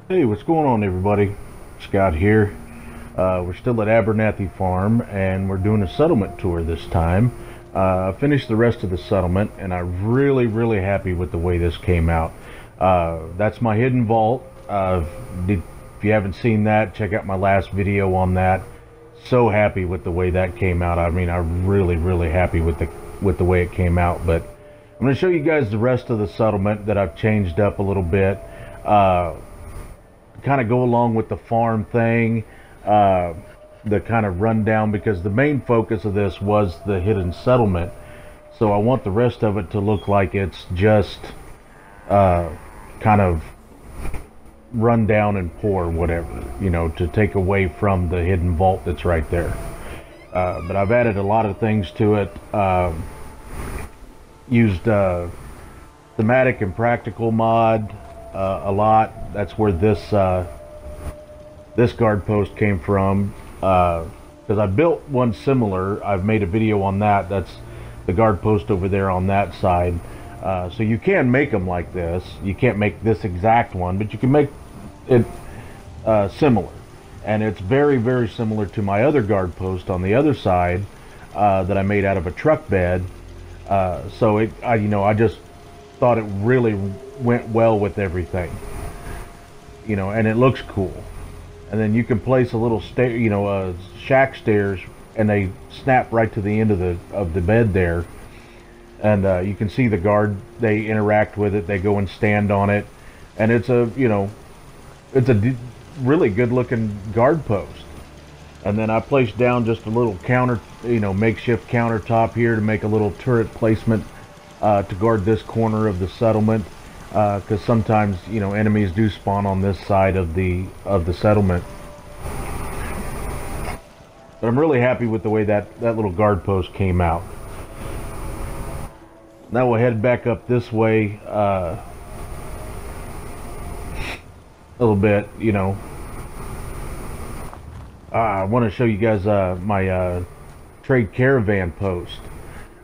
Hey, what's going on, everybody? Scott here. We're still at Abernathy Farm, and we're doing a settlement tour this time. I finished the rest of the settlement, and I'm really happy with the way this came out. That's my hidden vault. If you haven't seen that, check out my last video on that. So happy with the way that came out. I mean, I'm really happy with the way it came out. But I'm going to show you guys the rest of the settlement that I've changed up a little bit. Kind of go along with the farm thing, the kind of rundown, because the main focus of this was the hidden settlement. So I want the rest of it to look like it's just kind of run down and poor, whatever, you know, to take away from the hidden vault that's right there. But I've added a lot of things to it. Used thematic and practical mod a lot. That's where this guard post came from, because I built one similar. I've made a video on that. That's the guard post over there on that side. So you can make them like this. You can't make this exact one, but you can make it similar, and it's very similar to my other guard post on the other side that I made out of a truck bed. So I just thought it really went well with everything, you know, and it looks cool. And then you can place a little stair, you know, shack stairs, and they snap right to the end of the bed there. And you can see the guard, they interact with it, they go and stand on it, and it's a, you know, it's a really good looking guard post. And then I placed down just a little counter, you know, makeshift countertop here to make a little turret placement to guard this corner of the settlement, because sometimes, you know, enemies do spawn on this side of the settlement. But I'm really happy with the way that little guard post came out. Now we'll head back up this way a little bit, you know. I want to show you guys my trade caravan post.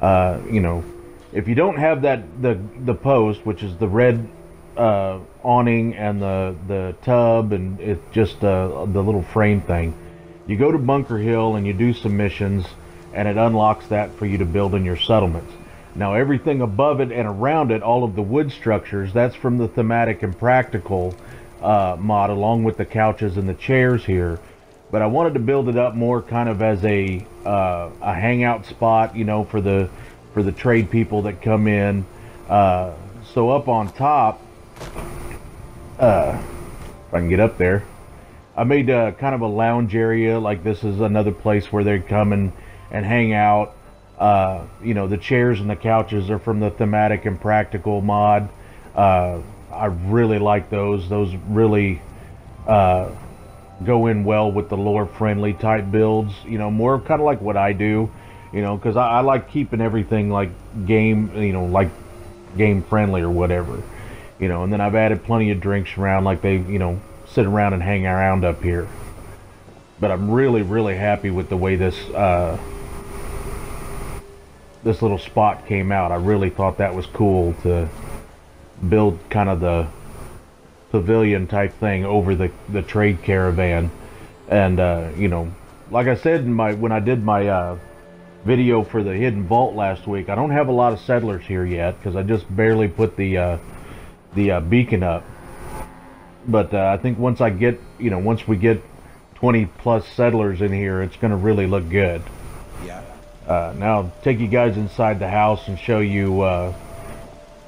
You know, if you don't have the post, which is the red awning and the tub, and it's just the little frame thing, you go to Bunker Hill and you do some missions, and it unlocks that for you to build in your settlements. Now everything above it and around it, all of the wood structures, that's from the thematic and practical mod, along with the couches and the chairs here. But I wanted to build it up more kind of as a hangout spot, you know, for the trade people that come in. So up on top, if I can get up there, I made kind of a lounge area. Like, this is another place where they come and hang out. You know, the chairs and the couches are from the thematic and practical mod. I really like those. Those really go in well with the lore friendly type builds, you know, more kind of like what I do, you know, because I like keeping everything like game, you know, like game friendly or whatever, you know. And then I've added plenty of drinks around, like they, you know, sit around and hang around up here. But I'm really happy with the way this this little spot came out. I really thought that was cool to build kind of the pavilion type thing over the trade caravan. And you know, like I said in when I did my video for the hidden vault last week, I don't have a lot of settlers here yet because I just barely put the beacon up. But I think once I get, you know, once we get 20 plus settlers in here, it's going to really look good. Yeah. Now I'll take you guys inside the house and show you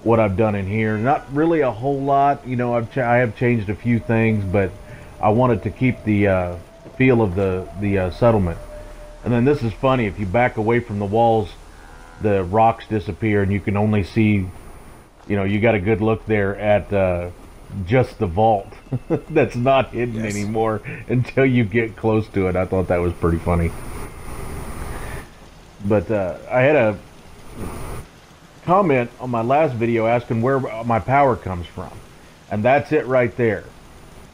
what I've done in here. Not really a whole lot, you know. I have changed a few things, but I wanted to keep the feel of the settlement. And then this is funny, if you back away from the walls, the rocks disappear and you can only see, you know, you got a good look there at just the vault. That's not hidden anymore until you get close to it. I thought that was pretty funny. But I had a comment on my last video asking where my power comes from, and that's it right there.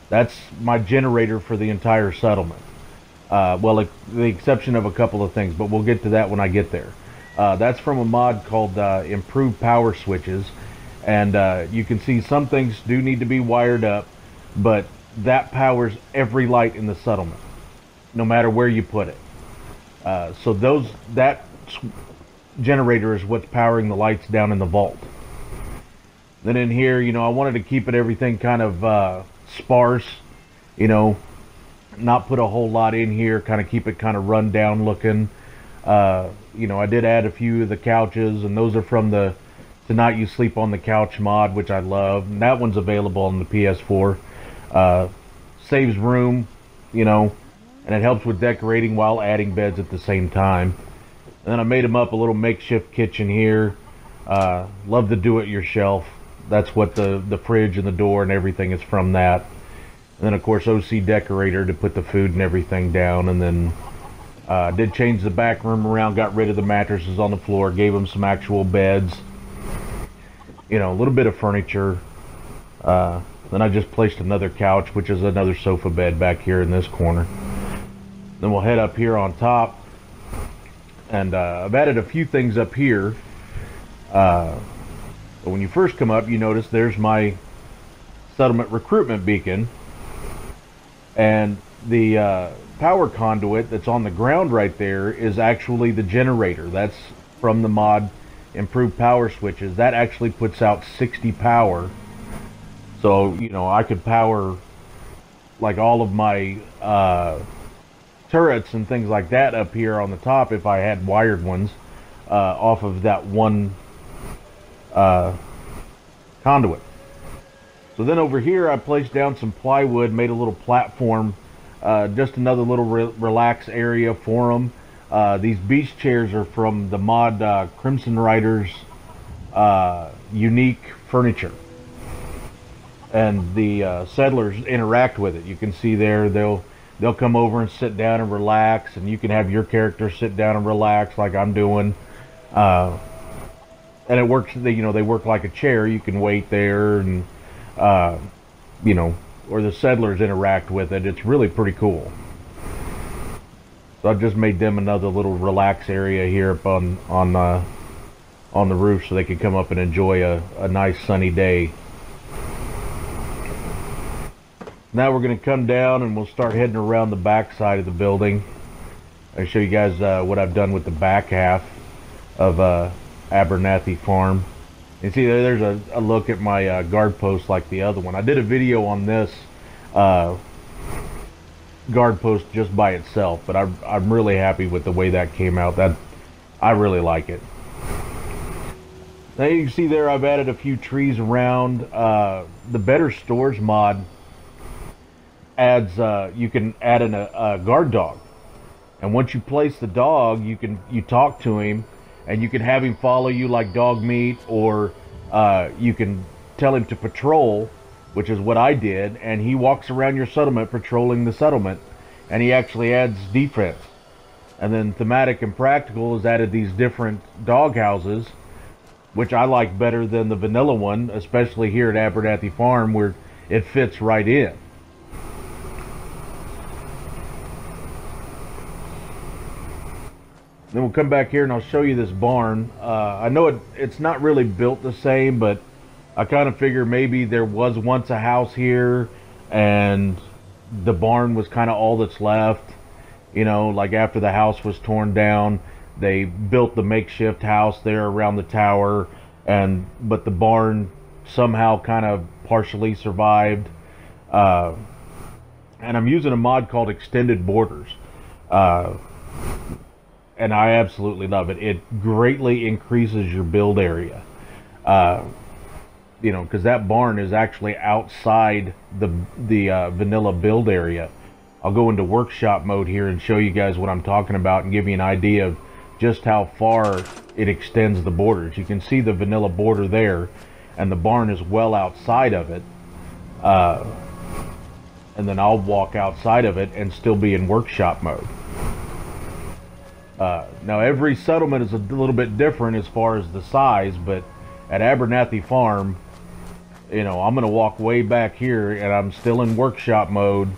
That's my generator for the entire settlement. Well, the exception of a couple of things, but we'll get to that when I get there. That's from a mod called Improved Power Switches, and you can see some things do need to be wired up, but that powers every light in the settlement, no matter where you put it. So that generator is what's powering the lights down in the vault. Then in here, I wanted to keep everything kind of sparse, not put a whole lot in here, kind of keep it kind of run down looking. I did add a few of the couches, and those are from the Tonight You Sleep on the Couch mod, which I love. And that one's available on the PS4. Saves room, and it helps with decorating while adding beds at the same time. And then I made them up a little makeshift kitchen here. Love the do-it-yourself. That's what the fridge and the door and everything is from that. And then of course OC decorator to put the food and everything down. And then did change the back room around, got rid of the mattresses on the floor, gave them some actual beds. A little bit of furniture. Then I just placed another couch, which is another sofa bed back here in this corner. Then we'll head up here on top. And I've added a few things up here. But when you first come up, you notice there's my settlement recruitment beacon. And the power conduit that's on the ground right there is actually the generator. That's from the mod Improved Power Switches. That actually puts out 60 power. So, I could power like all of my turrets and things like that up here on the top if I had wired ones off of that one conduit. So then over here I placed down some plywood, made a little platform, just another little relax area for them. These beach chairs are from the mod Crimson Riders unique furniture. And the settlers interact with it. You can see there they'll come over and sit down and relax, and you can have your character sit down and relax like I'm doing. And it works, they work like a chair. You can wait there and or the settlers interact with it. It's really pretty cool. So I've just made them another little relax area here up on the roof so they can come up and enjoy a nice sunny day. Now we're going to come down and we'll start heading around the back side of the building. I'll show you guys what I've done with the back half of Abernathy farm. You see there's a look at my guard post like the other one. I did a video on this guard post just by itself, but I'm really happy with the way that came out. I really like it. Now you can see there I've added a few trees around. The Better Stores mod adds you can add a guard dog, and once you place the dog, you talk to him, and you can have him follow you like dog meat, or you can tell him to patrol, which is what I did, and he walks around your settlement patrolling the settlement, and he actually adds defense. And then Thematic and Practical has added these different dog houses, which I like better than the vanilla one, especially here at Abernathy Farm, where it fits right in. Then we'll come back here and I'll show you this barn. I know it's not really built the same, but I kind of figure maybe there was once a house here and the barn was kind of all that's left. Like after the house was torn down, they built the makeshift house there around the tower, but the barn somehow kind of partially survived. And I'm using a mod called Extended Borders. And I absolutely love it. It greatly increases your build area. Because that barn is actually outside the vanilla build area. I'll go into workshop mode here and show you guys what I'm talking about and give you an idea of just how far it extends the borders. You can see the vanilla border there, and the barn is well outside of it. And then I'll walk outside of it and still be in workshop mode. Now every settlement is a little bit different as far as the size, but at Abernathy Farm, I'm going to walk way back here and I'm still in workshop mode,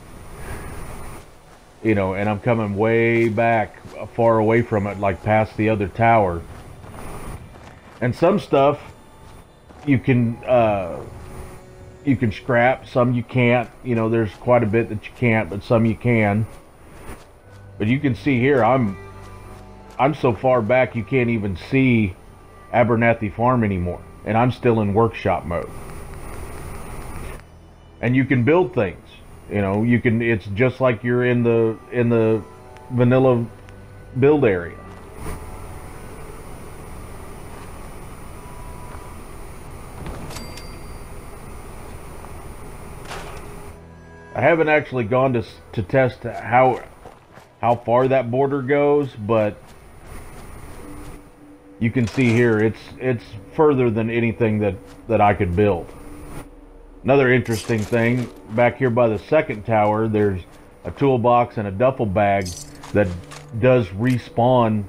and I'm coming way back far away from it, like past the other tower. And some stuff you can you can scrap, some you can't. You know, there's quite a bit that you can't, but some you can. But you can see here, I'm so far back you can't even see Abernathy Farm anymore, and I'm still in workshop mode. And you can build things. You know, you can. It's just like you're in the vanilla build area. I haven't actually gone to test how far that border goes, but you can see here it's further than anything that I could build. Another interesting thing, back here by the second tower, there's a toolbox and a duffel bag that does respawn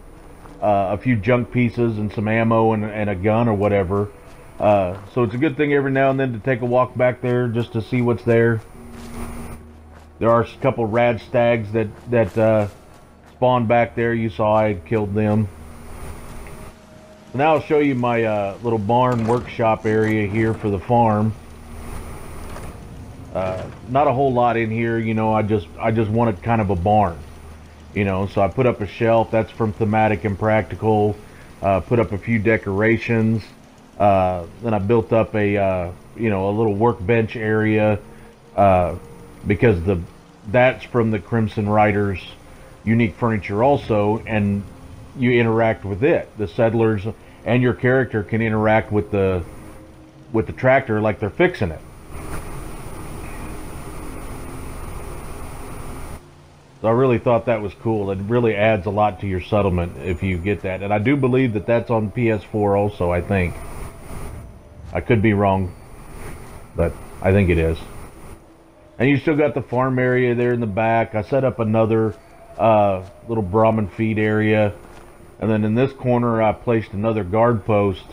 a few junk pieces and some ammo and a gun or whatever. So it's a good thing every now and then to take a walk back there just to see what's there. There are a couple rad stags that spawn back there. You saw I had killed them. So now I'll show you my little barn workshop area here for the farm. Not a whole lot in here, you know. I just wanted kind of a barn, you know. So I put up a shelf. That's from Thematic and Practical. Put up a few decorations. Then I built up a you know, a little workbench area. Because that's from the Crimson Riders unique furniture also, and you interact with it. The settlers and your character can interact with the tractor like they're fixing it. So I really thought that was cool. It really adds a lot to your settlement if you get that. And I do believe that that's on PS4 also, I think. I could be wrong, but I think it is. And you still got the farm area there in the back. I set up another little Brahmin feed area. And then in this corner, I placed another guard post.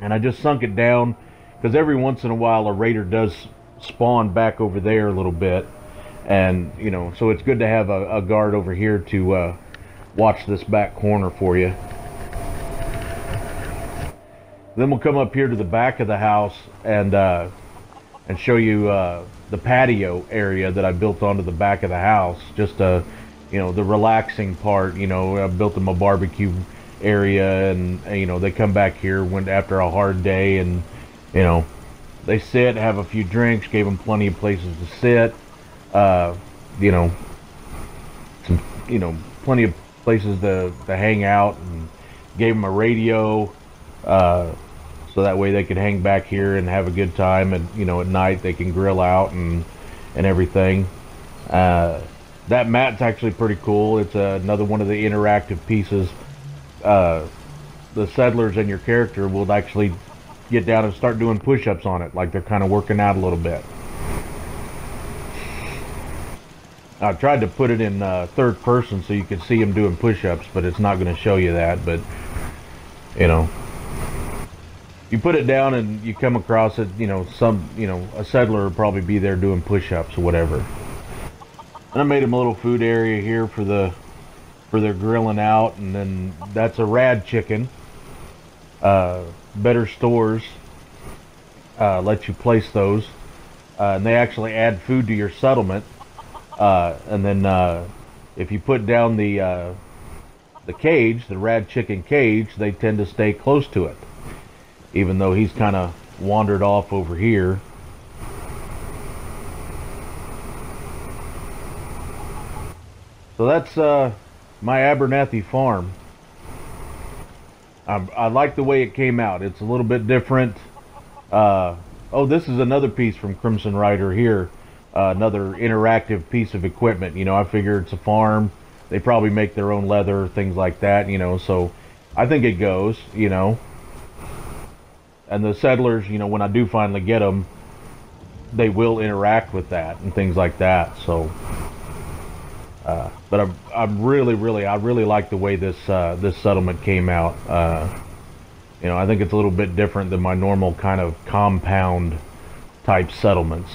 And I just sunk it down because every once in a while a raider does spawn back over there a little bit. And, you know, so it's good to have a guard over here to watch this back corner for you. Then we'll come up here to the back of the house and show you the patio area that I built onto the back of the house. Just you know, the relaxing part. You know, I built them a barbecue area, and you know, they come back here after a hard day, and you know, they sit, have a few drinks, gave them plenty of places to sit. You know, plenty of places to hang out, and gave them a radio, so that way they could hang back here and have a good time. And you know, at night they can grill out and everything. That mat's actually pretty cool. It's another one of the interactive pieces. The settlers and your character will actually get down and start doing push-ups on it, like they're kind of working out a little bit. I tried to put it in third person so you could see him doing push-ups, but it's not going to show you that. But you know, you put it down and you come across it, you know, a settler will probably be there doing push-ups or whatever. And I made him a little food area here for their grilling out, and then that's a rad chicken. Better Stores let you place those, and they actually add food to your settlement. And then if you put down the cage, the rad chicken cage, they tend to stay close to it, even though he's kind of wandered off over here. So that's my Abernathy farm. I like the way it came out. It's a little bit different. Oh, this is another piece from Crimson Rider here. Another interactive piece of equipment. You know, I figure it's a farm. They probably make their own leather, things like that, you know, so I think it goes, you know. And the settlers, you know, when I do finally get them, they will interact with that and things like that. So but I really like the way this this settlement came out. You know, I think it's a little bit different than my normal kind of compound type settlements.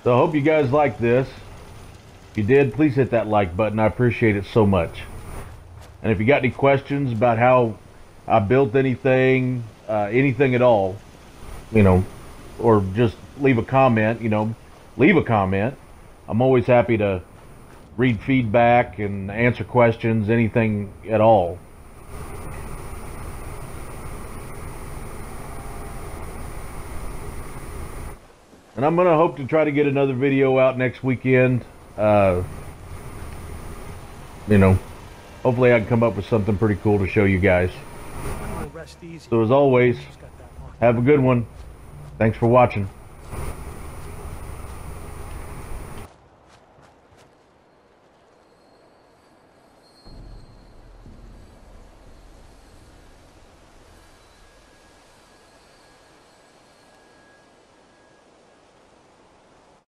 So I hope you guys like this. If you did, please hit that like button. I appreciate it so much. And if you got any questions about how I built anything, anything at all, you know, or just leave a comment, leave a comment. I'm always happy to read feedback and answer questions, anything at all. And I'm going to hope to try to get another video out next weekend. Hopefully I can come up with something pretty cool to show you guys. So as always, have a good one. Thanks for watching.